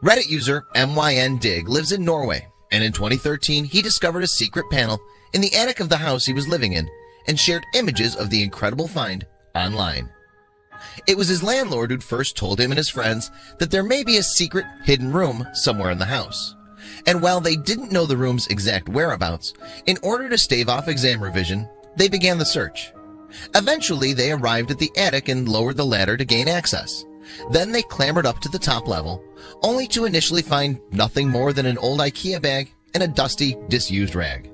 Reddit user mYNDIG lives in Norway, and in 2013 he discovered a secret panel in the attic of the house he was living in and shared images of the incredible find online. It was his landlord who'd first told him and his friends that there may be a secret hidden room somewhere in the house. And while they didn't know the room's exact whereabouts, in order to stave off exam revision, they began the search. Eventually, they arrived at the attic and lowered the ladder to gain access. Then they clambered up to the top level, only to initially find nothing more than an old IKEA bag and a dusty, disused rag.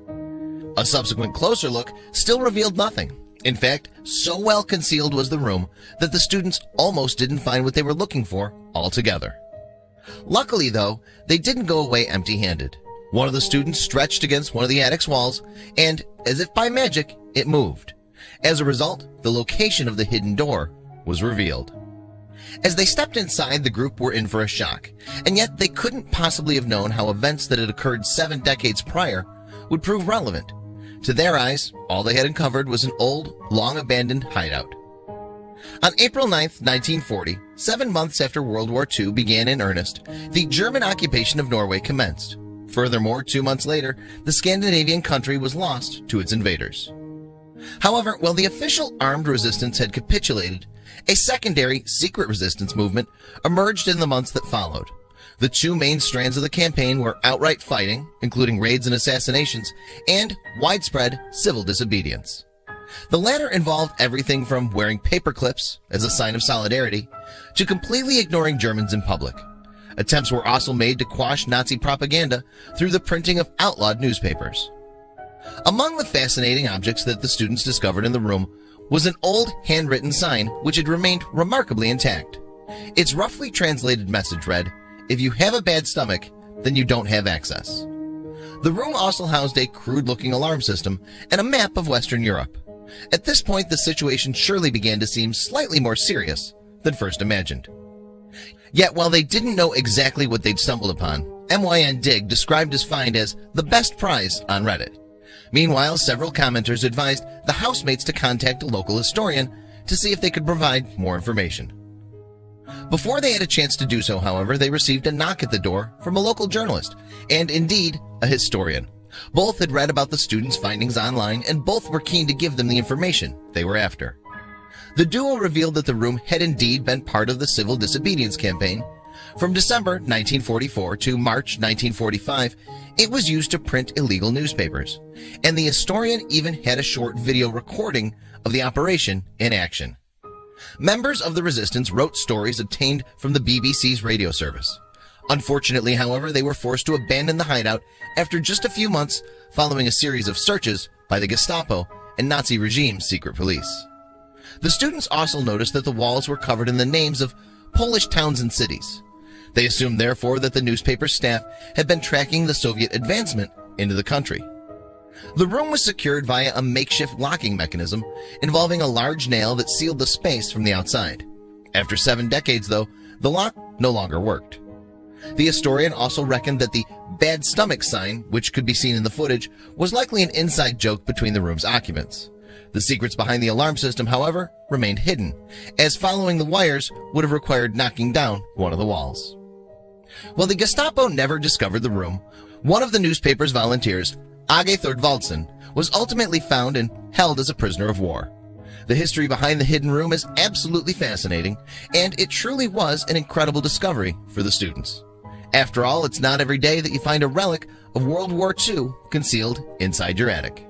A subsequent closer look still revealed nothing. In fact, so well concealed was the room that the students almost didn't find what they were looking for altogether. Luckily, though, they didn't go away empty-handed. One of the students stretched against one of the attic's walls, and, as if by magic, it moved. As a result, the location of the hidden door was revealed. As they stepped inside, the group were in for a shock, and yet they couldn't possibly have known how events that had occurred 7 decades prior would prove relevant. To their eyes, all they had uncovered was an old, long-abandoned hideout. On April 9, 1940, 7 months after World War II began in earnest, the German occupation of Norway commenced. Furthermore, 2 months later, the Scandinavian country was lost to its invaders. However, while the official armed resistance had capitulated, a secondary, secret resistance movement emerged in the months that followed. The 2 main strands of the campaign were outright fighting, including raids and assassinations, and widespread civil disobedience. The latter involved everything from wearing paper clips as a sign of solidarity to completely ignoring Germans in public. Attempts were also made to quash Nazi propaganda through the printing of outlawed newspapers. Among the fascinating objects that the students discovered in the room was an old handwritten sign which had remained remarkably intact. Its roughly translated message read, "If you have a bad stomach, then you don't have access." The room also housed a crude-looking alarm system and a map of Western Europe. At this point, the situation surely began to seem slightly more serious than first imagined. Yet, while they didn't know exactly what they'd stumbled upon, mYNDIG described his find as the best prize on Reddit. Meanwhile, several commenters advised the housemates to contact a local historian to see if they could provide more information. Before they had a chance to do so, however, they received a knock at the door from a local journalist, and indeed, a historian. Both had read about the students' findings online, and both were keen to give them the information they were after. The duo revealed that the room had indeed been part of the civil disobedience campaign. From December 1944 to March 1945, it was used to print illegal newspapers, and the historian even had a short video recording of the operation in action. Members of the resistance wrote stories obtained from the BBC's radio service. Unfortunately, however, they were forced to abandon the hideout after just a few months following a series of searches by the Gestapo and Nazi regime's secret police. The students also noticed that the walls were covered in the names of Polish towns and cities. They assumed, therefore, that the newspaper staff had been tracking the Soviet advancement into the country. The room was secured via a makeshift locking mechanism involving a large nail that sealed the space from the outside. After 7 decades, though, the lock no longer worked. The historian also reckoned that the bad stomach sign, which could be seen in the footage, was likely an inside joke between the room's occupants. The secrets behind the alarm system, however, remained hidden, as following the wires would have required knocking down one of the walls. While the Gestapo never discovered the room, one of the newspaper's volunteers, Age Thordvaldsen, was ultimately found and held as a prisoner of war. The history behind the hidden room is absolutely fascinating, and it truly was an incredible discovery for the students. After all, it's not every day that you find a relic of World War II concealed inside your attic.